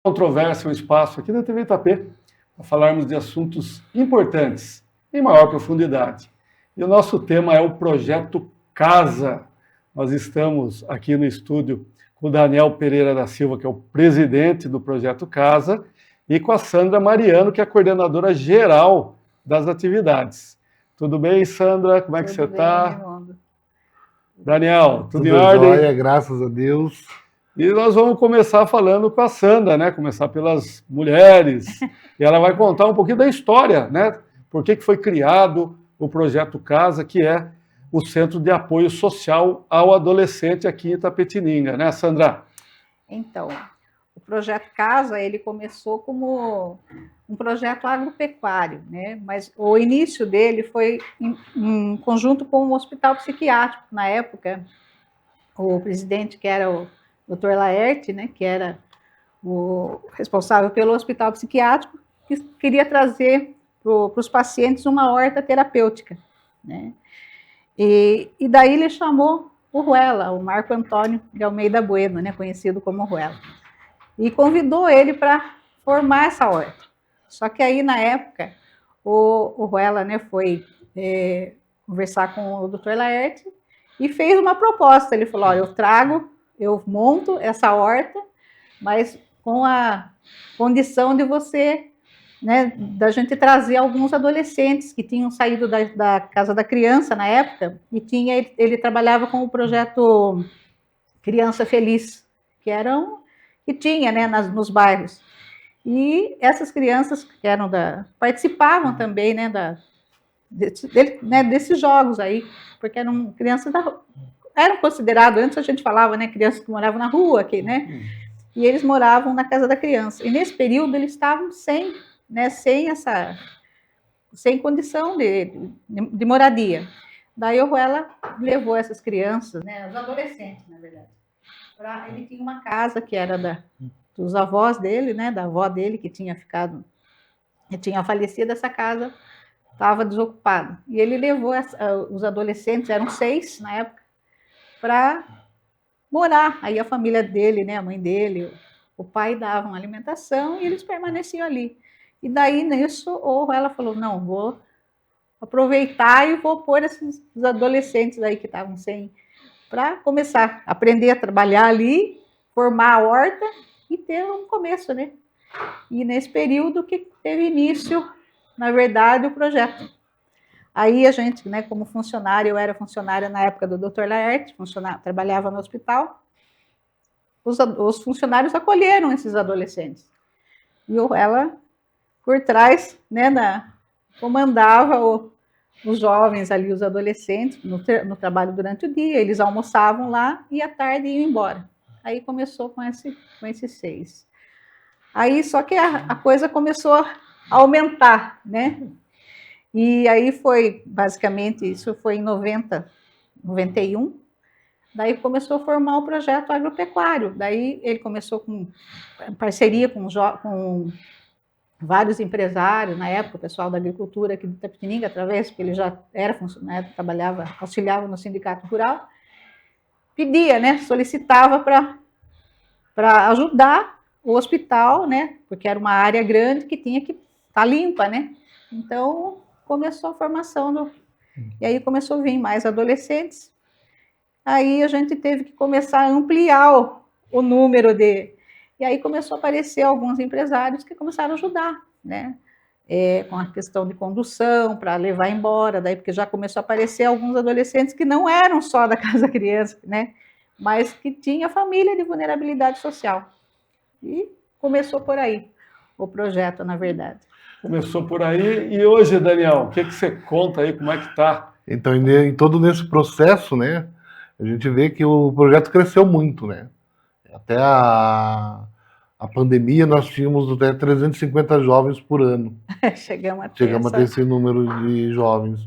Controvérsia, um espaço aqui na TV Itapê para falarmos de assuntos importantes em maior profundidade. E o nosso tema é o Projeto Casa. Nós estamos aqui no estúdio com o Daniel Pereira da Silva, que é o presidente do Projeto Casa, e com a Sandra Mariano, que é a coordenadora geral das atividades. Tudo bem, Sandra? Como é que você está? Daniel, tudo em ordem? Jóia, graças a Deus. E nós vamos começar falando com a Sandra, né? Começar pelas mulheres. E ela vai contar um pouquinho da história, né? Por que foi criado o Projeto Casa, que é o Centro de Apoio Social ao Adolescente aqui em Itapetininga, né, Sandra? Então, o Projeto Casa, ele começou como um projeto agropecuário, né? Mas o início dele foi em conjunto com o Hospital Psiquiátrico. Na época, o presidente, que era o Dr. Laerte, né, que era o responsável pelo Hospital Psiquiátrico, que queria trazer para os pacientes uma horta terapêutica, né? E daí ele chamou o Ruela, o Marco Antônio de Almeida Bueno, né, conhecido como Ruela, e convidou ele para formar essa horta. Só que aí, na época, o Ruela, né, foi conversar com o Dr. Laerte e fez uma proposta. Ele falou: olha, eu monto essa horta, mas com a condição de você, né, da gente trazer alguns adolescentes que tinham saído da Casa da Criança na época, e ele trabalhava com o projeto Criança Feliz, que tinha, né, nos bairros. E essas crianças que participavam também, né, desses jogos aí, porque eram crianças eram considerados, antes a gente falava, né, crianças que moravam na rua aqui, né, e eles moravam na Casa da Criança. E nesse período eles estavam sem condição de moradia. Daí o Ruela levou essas crianças, né, os adolescentes, na verdade, ele tinha uma casa que era dos avós dele, né, da avó dele, que tinha falecido. Essa casa estava desocupada. E ele levou os adolescentes, eram 6 na época, para morar. Aí a família dele, né, a mãe dele, o pai davam alimentação e eles permaneciam ali. E daí, nisso, ela falou: não, vou aproveitar e vou pôr esses adolescentes aí que estavam sem, para começar a aprender a trabalhar ali, formar a horta e ter um começo, né? E nesse período que teve início, na verdade, o projeto. Aí a gente, né, como funcionária, eu era funcionária na época do Dr. Laerte, trabalhava no hospital, os funcionários acolheram esses adolescentes. E ela, por trás, né, comandava os jovens ali, os adolescentes, no trabalho durante o dia. Eles almoçavam lá e à tarde iam embora. Aí começou com esses 6. Aí só que a coisa começou a aumentar, né? E aí foi, basicamente, isso foi em 91, daí começou a formar o projeto agropecuário. Daí ele começou com parceria com vários empresários, na época, o pessoal da agricultura aqui de Itapetininga, porque ele já era funcionário, auxiliava no sindicato rural, pedia, né, solicitava para ajudar o hospital, né, porque era uma área grande que tinha que estar limpa, né. Então começou a formação e aí começou a vir mais adolescentes. Aí a gente teve que começar a ampliar o número e aí começou a aparecer alguns empresários que começaram a ajudar, né? Com a questão de condução, para levar embora, daí porque já começou a aparecer alguns adolescentes que não eram só da Casa Criança, né? Mas que tinha família de vulnerabilidade social. E começou por aí o projeto, na verdade. Começou por aí. E hoje, Daniel, o que você conta aí, como é que está? Então, em todo nesse processo, né, a gente vê que o projeto cresceu muito, né? Até a pandemia, nós tínhamos até 350 jovens por ano. Chegamos a ter esse número de jovens.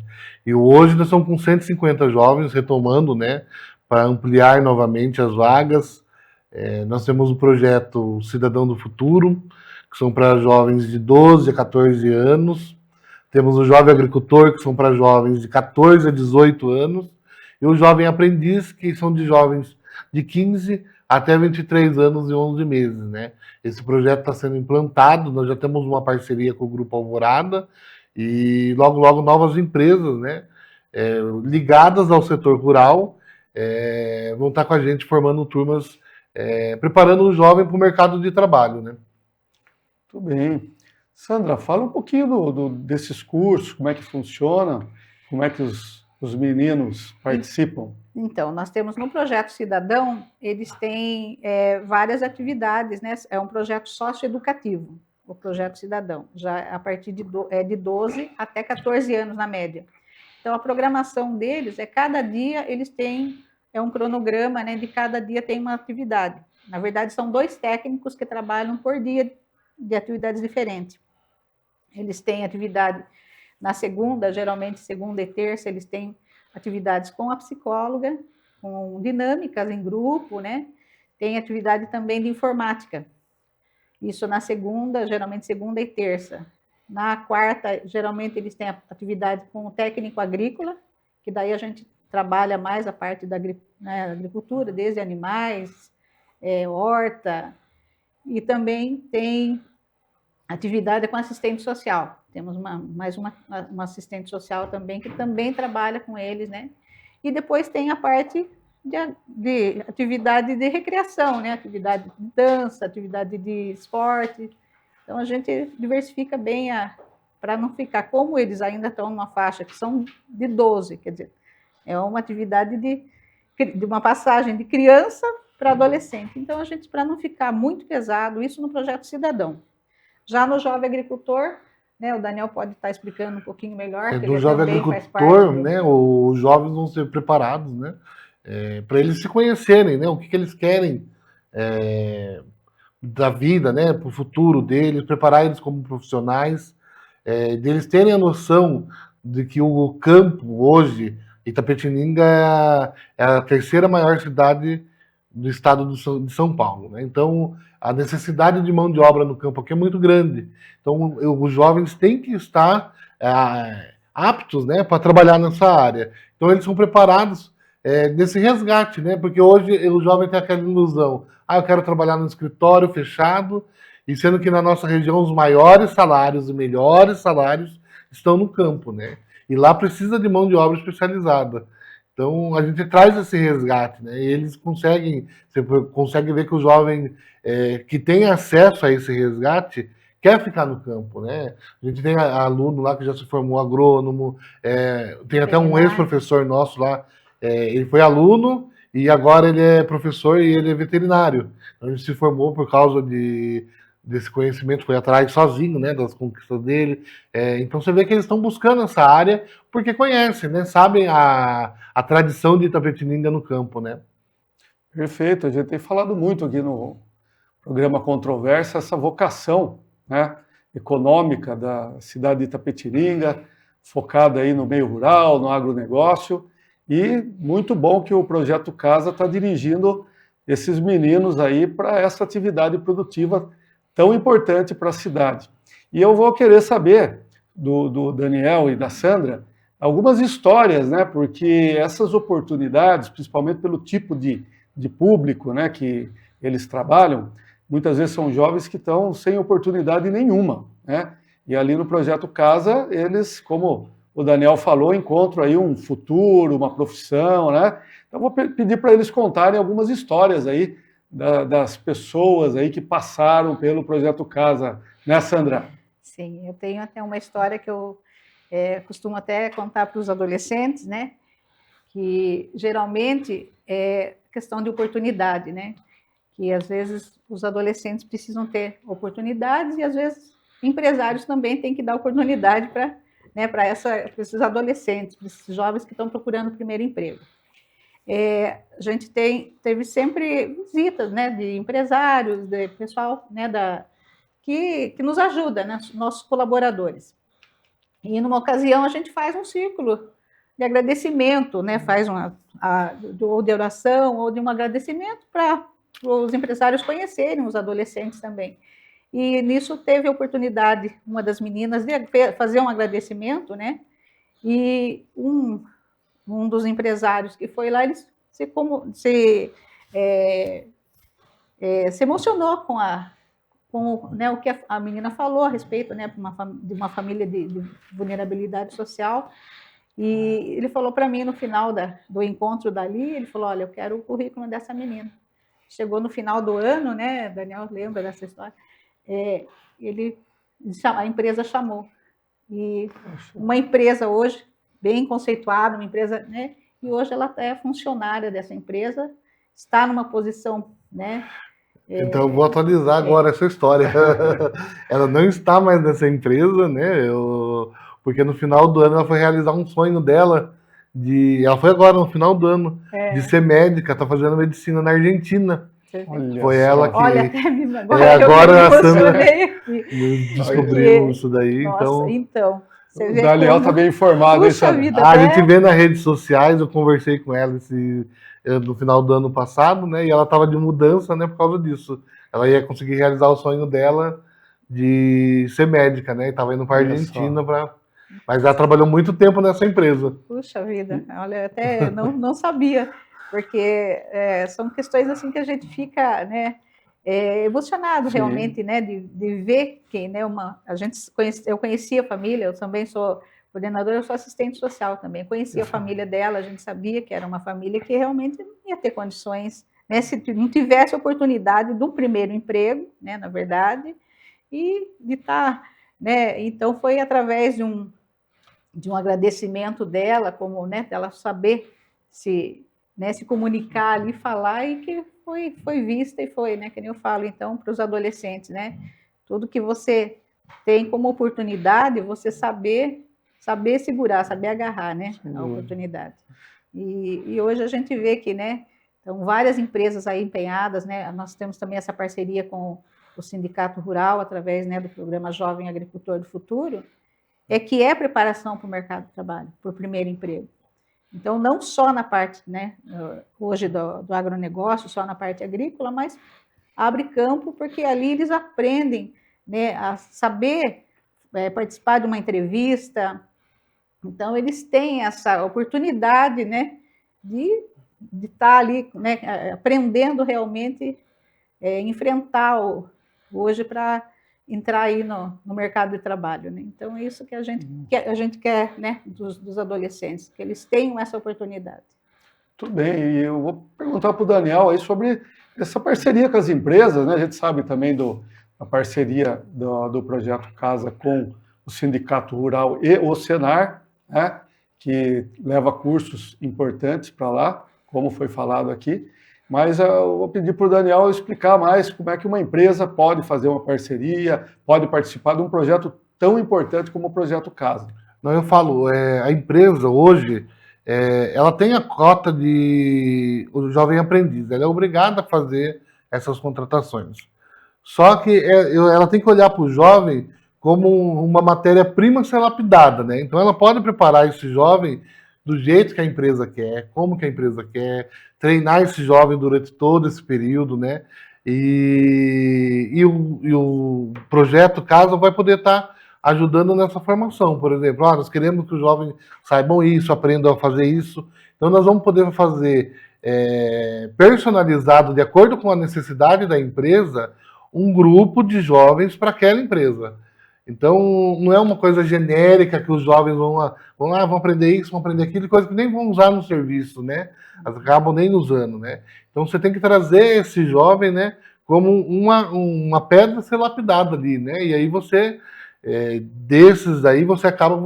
E hoje nós estamos com 150 jovens, retomando, né, para ampliar novamente as vagas. Nós temos o projeto Cidadão do Futuro, que são para jovens de 12 a 14 anos. Temos o Jovem Agricultor, que são para jovens de 14 a 18 anos. E o Jovem Aprendiz, que são de jovens de 15 até 23 anos e 11 meses, né? Esse projeto está sendo implantado, nós já temos uma parceria com o Grupo Alvorada e logo, logo novas empresas, né? Ligadas ao setor rural, vão estar com a gente formando turmas, preparando o jovem para o mercado de trabalho, né? Muito bem. Sandra, fala um pouquinho desses cursos, como é que funciona, como é que os meninos participam. Então, nós temos no Projeto Cidadão, eles têm várias atividades, né? É um projeto socioeducativo, o Projeto Cidadão, já a partir de 12 até 14 anos na média. Então, a programação deles cada dia eles têm, um cronograma, né? De cada dia tem uma atividade. Na verdade, são 2 técnicos que trabalham por dia de atividades diferentes. Eles têm atividade na segunda, geralmente segunda e terça, eles têm atividades com a psicóloga, com dinâmicas em grupo, né? Tem atividade também de informática. Isso na segunda, geralmente segunda e terça. Na quarta, geralmente eles têm atividade com o técnico agrícola, que daí a gente trabalha mais a parte da agricultura, desde animais, horta, e também tem atividade com assistente social. Temos mais uma assistente social também, que também trabalha com eles, né? E depois tem a parte de atividade de recreação, né? Atividade de dança, atividade de esporte. Então, a gente diversifica bem para não ficar, como eles ainda estão numa faixa que são de 12, quer dizer, é uma atividade de uma passagem de criança para adolescente. Então, a gente, para não ficar muito pesado, isso no Projeto Cidadão. Já no Jovem Agricultor, né, o Daniel pode estar explicando um pouquinho melhor. Do Jovem Agricultor, né, os jovens vão ser preparados, né, para eles se conhecerem, né, o que eles querem da vida, né, para o futuro deles, preparar eles como profissionais, deles terem a noção de que o campo hoje, Itapetininga é a 3ª maior cidade do estado de São Paulo, né? Então, a necessidade de mão de obra no campo aqui é muito grande. Então, os jovens têm que estar aptos, né, para trabalhar nessa área. Então, eles são preparados nesse resgate, né? Porque hoje o jovem tem aquela ilusão: eu quero trabalhar no escritório fechado, e sendo que na nossa região os maiores salários e melhores salários estão no campo, né? E lá precisa de mão de obra especializada. Então, a gente traz esse resgate, né? E eles conseguem, você consegue ver que o jovem que tem acesso a esse resgate quer ficar no campo, né? A gente tem aluno lá que já se formou agrônomo, tem até um ex-professor nosso lá, ele foi aluno e agora ele é professor e ele é veterinário. Então, ele se formou por causa desse conhecimento, foi atrás sozinho, né, das conquistas dele. Então você vê que eles estão buscando essa área porque conhecem, né, sabem a tradição de Itapetininga no campo, né? Perfeito, a gente tem falado muito aqui no programa Controvérsia essa vocação, né, econômica da cidade de Itapetininga, focada aí no meio rural, no agronegócio, e muito bom que o Projeto Casa está dirigindo esses meninos aí para essa atividade produtiva tão importante para a cidade. E eu vou querer saber do Daniel e da Sandra algumas histórias, né? Porque essas oportunidades, principalmente pelo tipo de público, né, que eles trabalham, muitas vezes são jovens que estão sem oportunidade nenhuma, né? E ali no Projeto Casa, eles, como o Daniel falou, encontram aí um futuro, uma profissão, né? Então vou pedir para eles contarem algumas histórias aí das pessoas aí que passaram pelo Projeto Casa, né, Sandra? Sim, eu tenho até uma história que eu costumo até contar para os adolescentes, né? Que geralmente é questão de oportunidade, né? Que às vezes os adolescentes precisam ter oportunidades e às vezes empresários também têm que dar oportunidade para, né, para esses adolescentes, para esses jovens que estão procurando o primeiro emprego. A gente teve sempre visitas, né, de empresários, de pessoal, né, que nos ajuda, né, nossos colaboradores. E numa ocasião a gente faz um círculo de agradecimento, né, faz ou de oração ou de um agradecimento para os empresários conhecerem os adolescentes também. E nisso teve a oportunidade, uma das meninas, de fazer um agradecimento, né, e um dos empresários que foi lá, ele se se emocionou com né, o que a menina falou a respeito, né, de uma família de vulnerabilidade social. E ele falou para mim no final do encontro dali, ele falou, olha, eu quero o currículo dessa menina. Chegou no final do ano, né, Daniel lembra dessa história, a empresa chamou. E uma empresa hoje, bem conceituada, uma empresa, né, e hoje ela é funcionária dessa empresa, está numa posição, né. Então eu vou atualizar agora essa história. Ela não está mais nessa empresa, né? Porque no final do ano ela foi realizar um sonho dela ela foi agora no final do ano de ser médica, tá fazendo medicina na Argentina. Foi ela que. Olha, até agora a Sandra aqui. descobriu isso daí. Nossa, então você o Daniel está bem informado. Puxa vida, a gente vê nas redes sociais, eu conversei com ela no final do ano passado, né? E ela estava de mudança, né? Por causa disso. Ela ia conseguir realizar o sonho dela de ser médica, né? E estava indo para a Argentina mas ela trabalhou muito tempo nessa empresa. Puxa vida, olha, até não sabia, porque são questões assim que a gente fica, né, emocionado realmente, né, de ver que, né, eu conhecia a família, eu também sou coordenadora, eu sou assistente social também, conhecia a família dela, a gente sabia que era uma família que realmente não ia ter condições, né, se não tivesse oportunidade do primeiro emprego, né, na verdade, e de estar, né, então foi através de um agradecimento dela, como, né, dela saber se comunicar ali, falar, e que foi vista e foi, né, que nem eu falo, então, para os adolescentes, né, tudo que você tem como oportunidade, você saber segurar, saber agarrar, né, a oportunidade. E hoje a gente vê que, né, então, várias empresas aí empenhadas, né, nós temos também essa parceria com o Sindicato Rural, através, né, do programa Jovem Agricultor do Futuro, que é preparação para o mercado de trabalho, para o primeiro emprego. Então, não só na parte, né, hoje do agronegócio, só na parte agrícola, mas abre campo, porque ali eles aprendem, né, a saber participar de uma entrevista. Então, eles têm essa oportunidade, né, de estar ali, né, aprendendo realmente enfrentar hoje para entrar aí no mercado de trabalho, né? Então, é isso que a gente quer, né, dos adolescentes, que eles tenham essa oportunidade. Tudo bem, e eu vou perguntar para o Daniel aí sobre essa parceria com as empresas, né? A gente sabe também da parceria do projeto Casa com o Sindicato Rural e o Senar, né? Que leva cursos importantes para lá, como foi falado aqui. Mas eu vou pedir para o Daniel explicar mais como é que uma empresa pode fazer uma parceria, pode participar de um projeto tão importante como o Projeto Casa. Não, eu falo, a empresa hoje, ela tem a cota o jovem aprendiz, ela é obrigada a fazer essas contratações. Só que ela tem que olhar para o jovem como uma matéria-prima a ser lapidada, né? Então ela pode preparar esse jovem do jeito que a empresa quer, como que a empresa quer, treinar esse jovem durante todo esse período, né? E o projeto Casa vai poder estar ajudando nessa formação, por exemplo. Nós queremos que os jovens saibam isso, aprendam a fazer isso. Então nós vamos poder fazer personalizado, de acordo com a necessidade da empresa, um grupo de jovens para aquela empresa. Então, não é uma coisa genérica que os jovens vão aprender isso, vão aprender aquilo, coisa que nem vão usar no serviço, né? Acabam nem usando, né? Então, você tem que trazer esse jovem, né, como uma pedra a ser lapidada ali, né? E aí desses aí, você acaba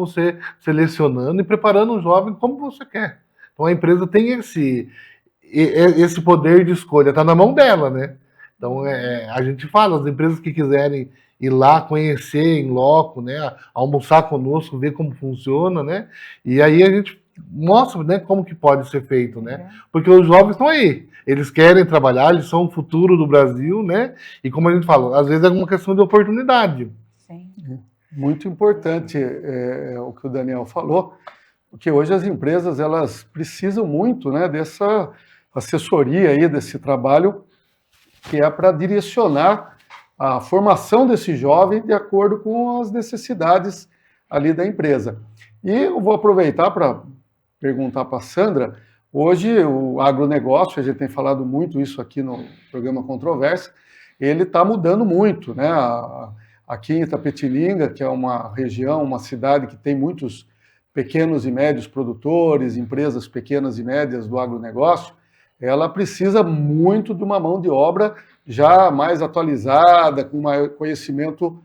selecionando e preparando o jovem como você quer. Então, a empresa tem esse poder de escolha, está na mão dela, né? Então, a gente fala, as empresas que quiserem ir lá conhecer em loco, né, almoçar conosco, ver como funciona, né, e aí a gente mostra, né, como que pode ser feito, né, porque os jovens estão aí, eles querem trabalhar, eles são o futuro do Brasil, né, e como a gente fala, às vezes é uma questão de oportunidade. Sim. Muito importante o que o Daniel falou, porque hoje as empresas, elas precisam muito, né, dessa assessoria aí, desse trabalho, que é para direcionar a formação desse jovem de acordo com as necessidades ali da empresa. E eu vou aproveitar para perguntar para a Sandra Hoje, o agronegócio, a gente tem falado muito isso aqui no programa Controvérsia, ele está mudando muito, né? Aqui em Itapetininga, que é uma região, uma cidade que tem muitos pequenos e médios produtores, empresas pequenas e médias do agronegócio, ela precisa muito de uma mão de obra já mais atualizada, com maior conhecimento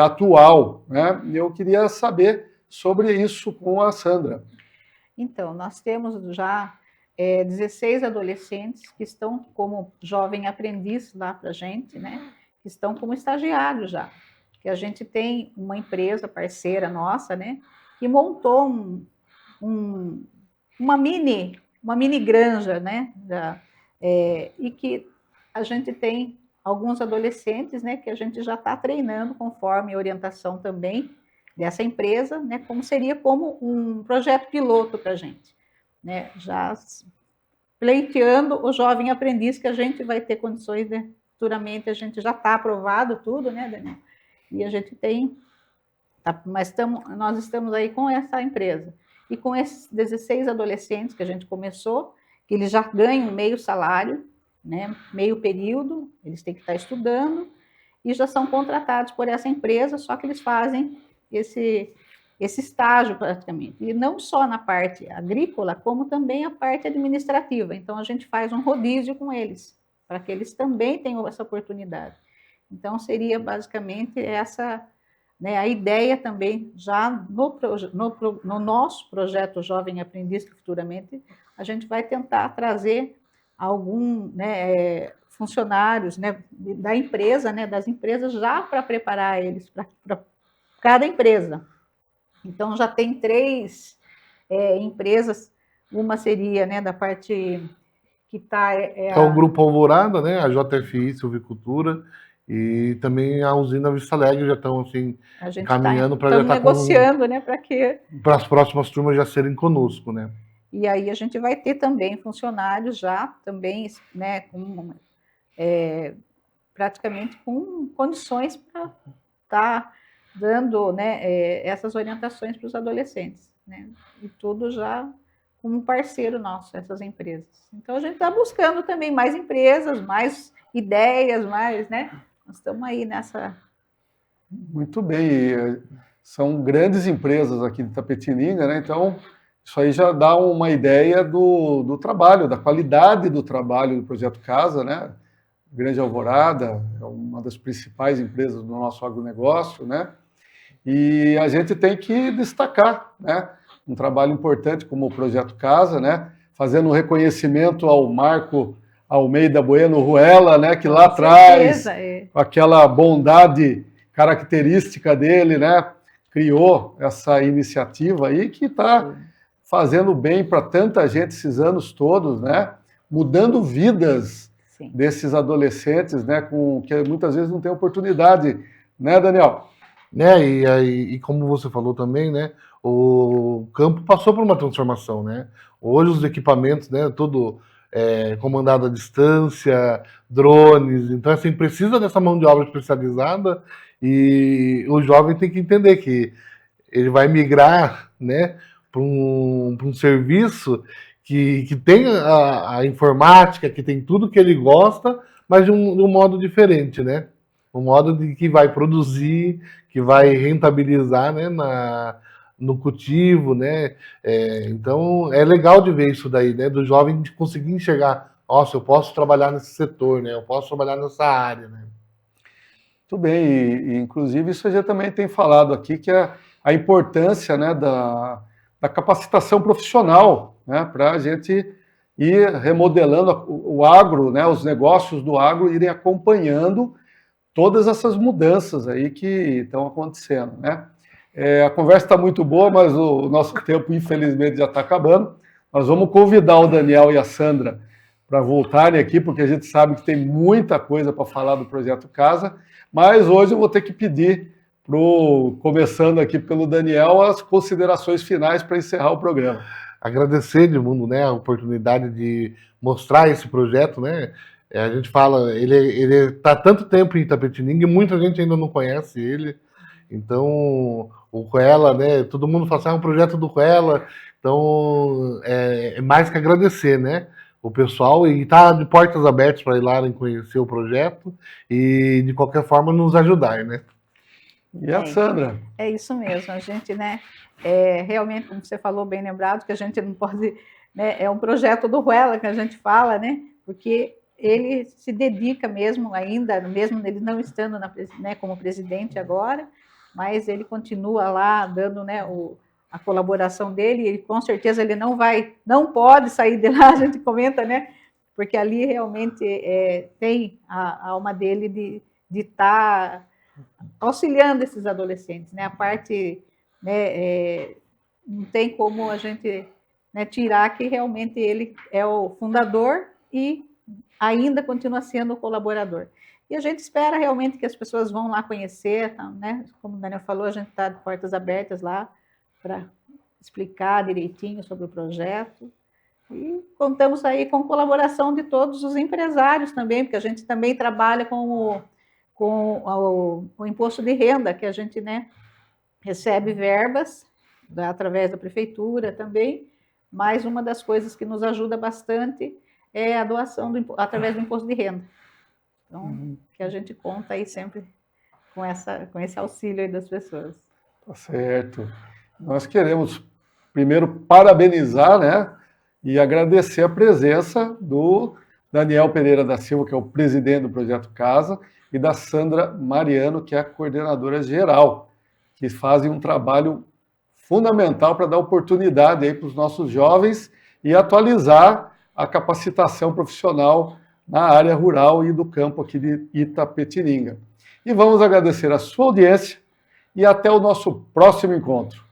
atual, né? Eu queria saber sobre isso com a Sandra. Então, nós temos já 16 adolescentes que estão como jovem aprendiz lá para a gente, né? Que estão como estagiários já. Que a gente tem uma empresa parceira nossa, né? Que montou uma mini granja, né? E que a gente tem alguns adolescentes, né? Que a gente já está treinando conforme orientação também dessa empresa, né? Como seria como um projeto piloto para a gente, né? Já pleiteando o jovem aprendiz que a gente vai ter condições de futuramente, a gente já está aprovado tudo, né, Daniel? E a gente tem, mas nós estamos aí com essa empresa. E com esses 16 adolescentes que a gente começou, que eles já ganham meio salário, né, meio período, eles têm que estar estudando, e já são contratados por essa empresa, só que eles fazem esse estágio praticamente. E não só na parte agrícola, como também a parte administrativa. Então, a gente faz um rodízio com eles, para que eles também tenham essa oportunidade. Então, seria basicamente essa, né, a ideia também, já no nosso projeto Jovem Aprendiz, que futuramente a gente vai tentar trazer né, funcionários, né, da empresa, né, das empresas, já para preparar eles para cada empresa. Então, já tem 3 empresas, uma seria, né, da parte que está... É o Grupo Alvorada, né, a JFI Silvicultura, e também a usina Vista Alegre já estão assim, caminhando para já estar negociando, né, para que... para as próximas turmas já serem conosco, né? E aí a gente vai ter também funcionários já, também, né, praticamente com condições para estar dando, né, essas orientações para os adolescentes, né? E tudo já como um parceiro nosso, essas empresas. Então a gente está buscando também mais empresas, mais ideias, mais, né? Nós estamos aí nessa. Muito bem, são grandes empresas aqui de Itapetininga, né? Então isso aí já dá uma ideia do trabalho, da qualidade do trabalho do Projeto Casa, né? Grande Alvorada é uma das principais empresas do nosso agronegócio, né? E a gente tem que destacar, né, um trabalho importante como o Projeto Casa, né, fazendo um reconhecimento ao Marco Almeida Bueno Ruela, né, que lá atrás, com aquela bondade característica dele, né, criou essa iniciativa aí que está fazendo bem para tanta gente esses anos todos, né, mudando vidas desses adolescentes, né, que muitas vezes não tem oportunidade, né, Daniel? Né, e como você falou também, né, o campo passou por uma transformação, né? Hoje os equipamentos, né, tudo comandado à distância, drones, então assim, precisa dessa mão de obra especializada e o jovem tem que entender que ele vai migrar, né, para um serviço que tem a informática, que tem tudo que ele gosta, mas de um modo diferente, né? Um modo de que vai produzir, que vai rentabilizar, né, no cultivo, né? Então é legal de ver isso daí, né? Do jovem de conseguir enxergar, nossa, eu posso trabalhar nesse setor, né? Eu posso trabalhar nessa área, né? Muito bem, e inclusive isso a gente também tem falado aqui, que é a importância, né, da capacitação profissional, né, para a gente ir remodelando o agro, né, os negócios do agro irem acompanhando todas essas mudanças aí que estão acontecendo, né? A conversa está muito boa, mas o nosso tempo, infelizmente, já está acabando. Nós vamos convidar o Daniel e a Sandra para voltarem aqui, porque a gente sabe que tem muita coisa para falar do Projeto Casa, mas hoje eu vou ter que pedir, começando aqui pelo Daniel, as considerações finais para encerrar o programa. Agradecer, Edmundo, né, a oportunidade de mostrar esse projeto, né? A gente fala, ele está há tanto tempo em Itapetininga e muita gente ainda não conhece ele. Então, o Ruela, né? Todo mundo fala assim, é um projeto do Ruela. Então, é mais que agradecer, né? O pessoal, e está de portas abertas para ir lá e conhecer o projeto e, de qualquer forma, nos ajudar, né? E a Sandra? É isso mesmo, a gente, né, realmente, como você falou, bem lembrado, que a gente não pode, né, é um projeto do Ruela que a gente fala, né, porque ele se dedica mesmo ainda, mesmo ele não estando né, como presidente agora, mas ele continua lá dando, né, a colaboração dele, e com certeza ele não pode sair de lá, a gente comenta, né, porque ali realmente tem a alma dele de estar auxiliando esses adolescentes, né, a parte, né, não tem como a gente, né, tirar que realmente ele é o fundador e ainda continua sendo o colaborador. E a gente espera realmente que as pessoas vão lá conhecer, né? Como o Daniel falou, a gente está de portas abertas lá para explicar direitinho sobre o projeto. E contamos aí com colaboração de todos os empresários também, porque a gente também trabalha com o imposto de renda, que a gente, né, recebe verbas através da prefeitura também, mas uma das coisas que nos ajuda bastante é a doação através do imposto de renda. Então, que a gente conta aí sempre com esse auxílio aí das pessoas. Tá certo. Nós queremos primeiro parabenizar, né, e agradecer a presença do Daniel Pereira da Silva, que é o presidente do Projeto Casa, e da Sandra Mariano, que é a coordenadora geral, que fazem um trabalho fundamental para dar oportunidade aí para os nossos jovens e atualizar a capacitação profissional na área rural e do campo aqui de Itapetininga. E vamos agradecer a sua audiência e até o nosso próximo encontro.